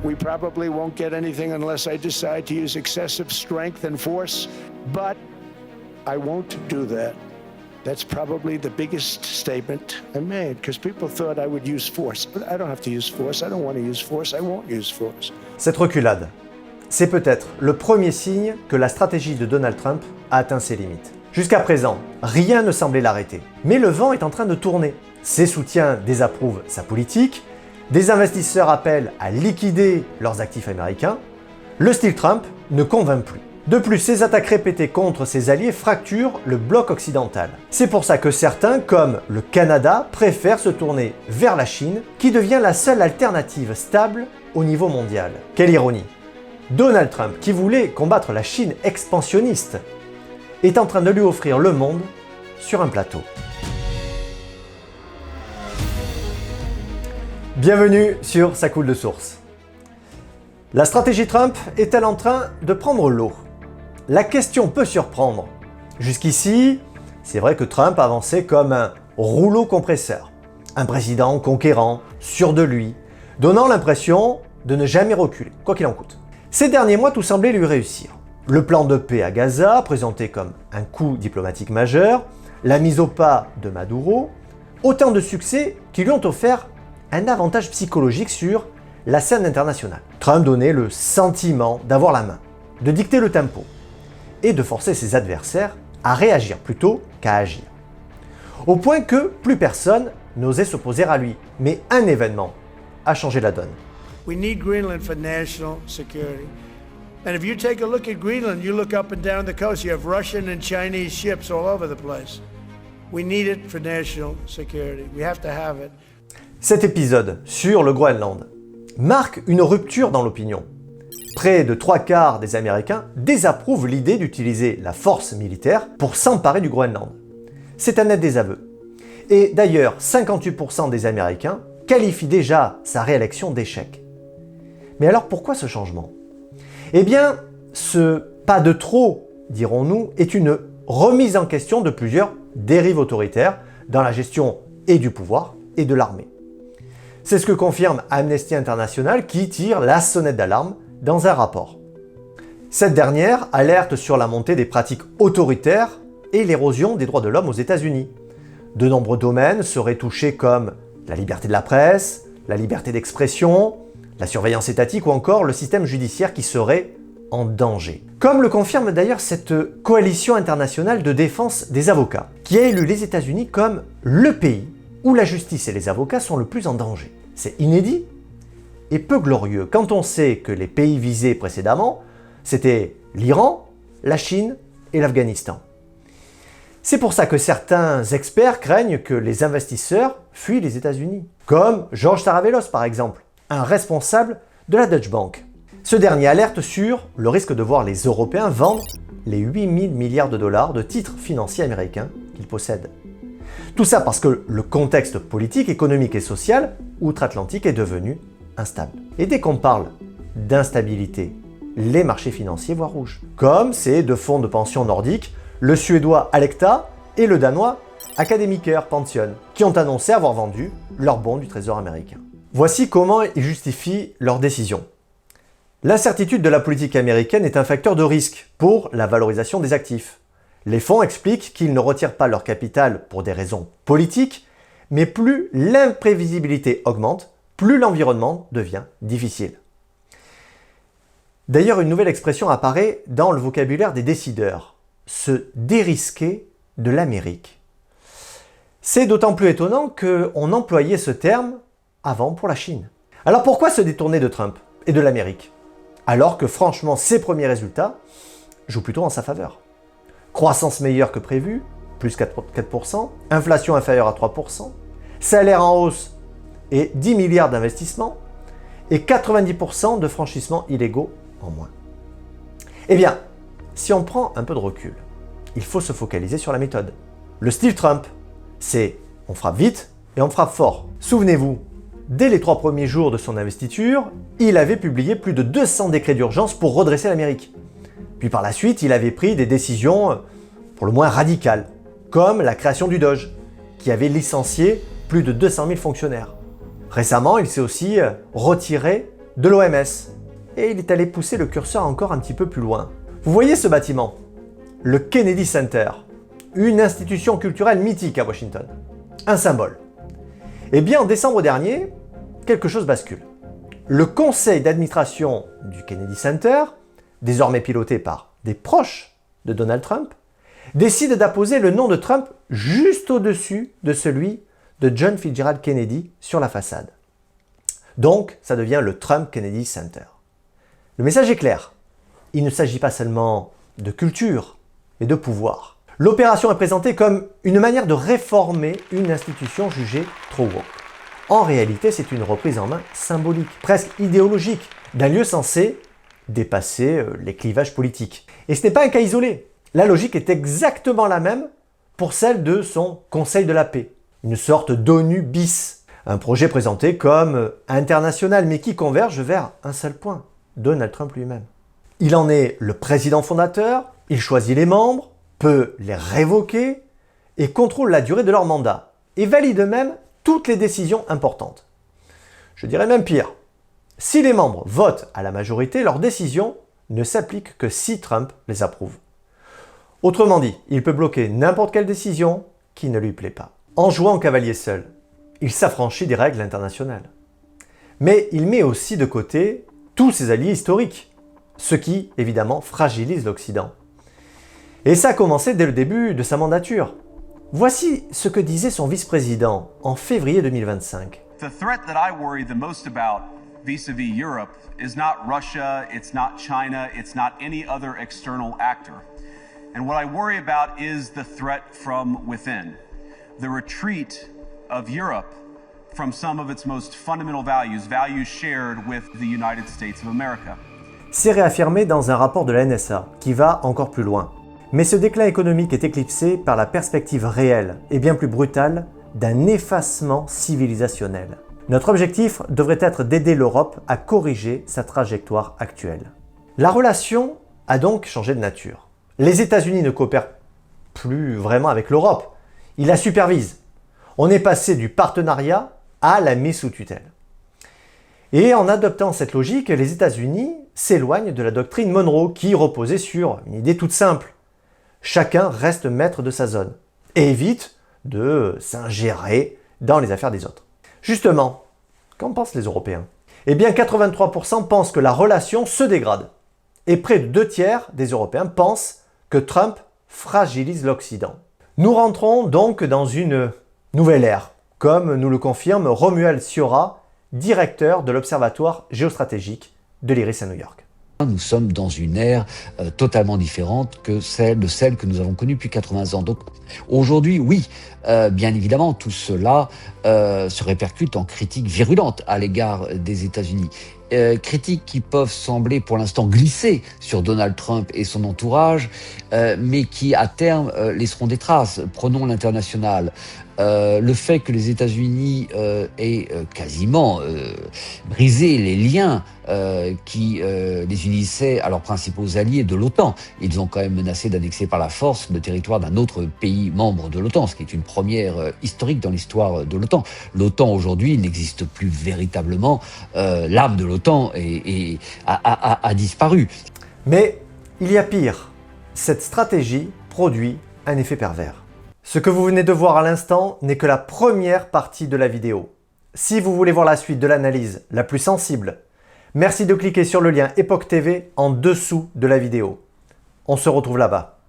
We probably won't get anything unless I decide to use excessive strength and force, but I won't do that. That's probably the biggest statement I made, because people thought I would use force. But I don't have to use force. I don't want to use force. I won't use force. Cette reculade, c'est peut-être le premier signe que la stratégie de Donald Trump a atteint ses limites. Jusqu'à présent, rien ne semblait l'arrêter. Mais le vent est en train de tourner. Ses soutiens désapprouvent sa politique, des investisseurs appellent à liquider leurs actifs américains. Le style Trump ne convainc plus. De plus, ces attaques répétées contre ses alliés fracturent le bloc occidental. C'est pour ça que certains, comme le Canada, préfèrent se tourner vers la Chine, qui devient la seule alternative stable au niveau mondial. Quelle ironie! Donald Trump, qui voulait combattre la Chine expansionniste, est en train de lui offrir le monde sur un plateau. Bienvenue sur Ça coule de source. La stratégie Trump est-elle en train de prendre l'eau? La question peut surprendre. Jusqu'ici, c'est vrai que Trump avançait comme un rouleau compresseur. Un président conquérant, sûr de lui, donnant l'impression de ne jamais reculer, quoi qu'il en coûte. Ces derniers mois, tout semblait lui réussir. Le plan de paix à Gaza, présenté comme un coup diplomatique majeur, la mise au pas de Maduro, autant de succès qui lui ont offert un avantage psychologique sur la scène internationale. Trump donnait le sentiment d'avoir la main, de dicter le tempo et de forcer ses adversaires à réagir plutôt qu'à agir. Au point que plus personne n'osait s'opposer à lui. Mais un événement a changé la donne. We need Greenland for national security. And if you take a look at Greenland, you look up and down the coast, you have Russian and Chinese ships all over the place. We need it for national security. We have to have it. Cet épisode sur le Groenland marque une rupture dans l'opinion. Près de 3/4 des Américains désapprouvent l'idée d'utiliser la force militaire pour s'emparer du Groenland. C'est un net désaveu. Et d'ailleurs, 58% des Américains qualifient déjà sa réélection d'échec. Mais alors pourquoi ce changement? Eh bien, ce pas de trop, dirons-nous, est une remise en question de plusieurs dérives autoritaires dans la gestion et du pouvoir et de l'armée. C'est ce que confirme Amnesty International qui tire la sonnette d'alarme dans un rapport. Cette dernière alerte sur la montée des pratiques autoritaires et l'érosion des droits de l'homme aux États-Unis. De nombreux domaines seraient touchés comme la liberté de la presse, la liberté d'expression, la surveillance étatique ou encore le système judiciaire qui serait en danger. Comme le confirme d'ailleurs cette coalition internationale de défense des avocats, qui a élu les États-Unis comme le pays où la justice et les avocats sont le plus en danger. C'est inédit et peu glorieux quand on sait que les pays visés précédemment, c'était l'Iran, la Chine et l'Afghanistan. C'est pour ça que certains experts craignent que les investisseurs fuient les États-Unis, comme George Taravelos par exemple, un responsable de la Deutsche Bank. Ce dernier alerte sur le risque de voir les Européens vendre les 8 000 milliards de dollars de titres financiers américains qu'ils possèdent. Tout ça parce que le contexte politique, économique et social outre-Atlantique est devenu instable. Et dès qu'on parle d'instabilité, les marchés financiers voient rouge. Comme ces deux fonds de pension nordiques, le suédois Alecta et le danois Akademiker Pension, qui ont annoncé avoir vendu leurs bons du Trésor américain. Voici comment ils justifient leur décision. L'incertitude de la politique américaine est un facteur de risque pour la valorisation des actifs. Les fonds expliquent qu'ils ne retirent pas leur capital pour des raisons politiques, mais plus l'imprévisibilité augmente, plus l'environnement devient difficile. D'ailleurs, une nouvelle expression apparaît dans le vocabulaire des décideurs, se dérisquer de l'Amérique. C'est d'autant plus étonnant qu'on employait ce terme avant pour la Chine. Alors pourquoi se détourner de Trump et de l'Amérique, alors que franchement ses premiers résultats jouent plutôt en sa faveur? Croissance meilleure que prévu, plus 4%, inflation inférieure à 3%, salaire en hausse et 10 milliards d'investissements, et 90% de franchissements illégaux en moins. Eh bien, si on prend un peu de recul, il faut se focaliser sur la méthode. Le style Trump, c'est on frappe vite et on frappe fort. Souvenez-vous, dès les 3 premiers jours de son investiture, il avait publié plus de 200 décrets d'urgence pour redresser l'Amérique. Puis par la suite, il avait pris des décisions pour le moins radicales, comme la création du Doge, qui avait licencié plus de 200 000 fonctionnaires. Récemment, il s'est aussi retiré de l'OMS. Et il est allé pousser le curseur encore un petit peu plus loin. Vous voyez ce bâtiment? Le Kennedy Center, une institution culturelle mythique à Washington. Un symbole. Eh bien, en décembre dernier, quelque chose bascule. Le conseil d'administration du Kennedy Center, désormais piloté par des proches de Donald Trump, décide d'apposer le nom de Trump juste au-dessus de celui de John Fitzgerald Kennedy sur la façade. Donc, ça devient le Trump Kennedy Center. Le message est clair. Il ne s'agit pas seulement de culture, mais de pouvoir. L'opération est présentée comme une manière de réformer une institution jugée trop woke. En réalité, c'est une reprise en main symbolique, presque idéologique, d'un lieu censé dépasser les clivages politiques. Et ce n'est pas un cas isolé. La logique est exactement la même pour celle de son Conseil de la paix, une sorte d'ONU bis, un projet présenté comme international mais qui converge vers un seul point, Donald Trump lui-même. Il en est le président fondateur, il choisit les membres, peut les révoquer et contrôle la durée de leur mandat et valide même toutes les décisions importantes. Je dirais même pire. Si les membres votent à la majorité, leurs décisions ne s'appliquent que si Trump les approuve. Autrement dit, il peut bloquer n'importe quelle décision qui ne lui plaît pas. En jouant cavalier seul, il s'affranchit des règles internationales. Mais il met aussi de côté tous ses alliés historiques, ce qui, évidemment, fragilise l'Occident. Et ça a commencé dès le début de sa mandature. Voici ce que disait son vice-président en février 2025. The threat that I worry the most about vis-a-vis Europe is not Russia, it's not China, it's not any other external actor. And what I worry about is the threat from within. The retreat of Europe from some of its most fundamental values, values shared with the United States of America. C'est réaffirmé dans un rapport de la NSA qui va encore plus loin. Mais ce déclin économique est éclipsé par la perspective réelle et bien plus brutale d'un effacement civilisationnel. Notre objectif devrait être d'aider l'Europe à corriger sa trajectoire actuelle. La relation a donc changé de nature. Les États-Unis ne coopèrent plus vraiment avec l'Europe, ils la supervisent. On est passé du partenariat à la mise sous tutelle. Et en adoptant cette logique, les États-Unis s'éloignent de la doctrine Monroe qui reposait sur une idée toute simple. Chacun reste maître de sa zone et évite de s'ingérer dans les affaires des autres. Justement, qu'en pensent les Européens? Eh bien, 83% pensent que la relation se dégrade. Et près de 2/3 des Européens pensent que Trump fragilise l'Occident. Nous rentrons donc dans une nouvelle ère, comme nous le confirme Romuald Siora, directeur de l'Observatoire géostratégique de l'IRIS à New York. Nous sommes dans une ère totalement différente que celle que nous avons connue depuis 80 ans. Donc aujourd'hui, oui, bien évidemment, tout cela se répercute en critiques virulentes à l'égard des États-Unis. Critiques qui peuvent sembler pour l'instant glisser sur Donald Trump et son entourage, mais qui à terme laisseront des traces. Prenons l'international. Le fait que les États-Unis aient quasiment brisé les liens qui les unissaient à leurs principaux alliés de l'OTAN. Ils ont quand même menacé d'annexer par la force le territoire d'un autre pays membre de l'OTAN, ce qui est une première historique dans l'histoire de l'OTAN. L'OTAN aujourd'hui n'existe plus véritablement. L'âme de l'OTAN a disparu. Mais il y a pire. Cette stratégie produit un effet pervers. Ce que vous venez de voir à l'instant n'est que la première partie de la vidéo. Si vous voulez voir la suite de l'analyse la plus sensible, merci de cliquer sur le lien Epoch TV en dessous de la vidéo. On se retrouve là-bas.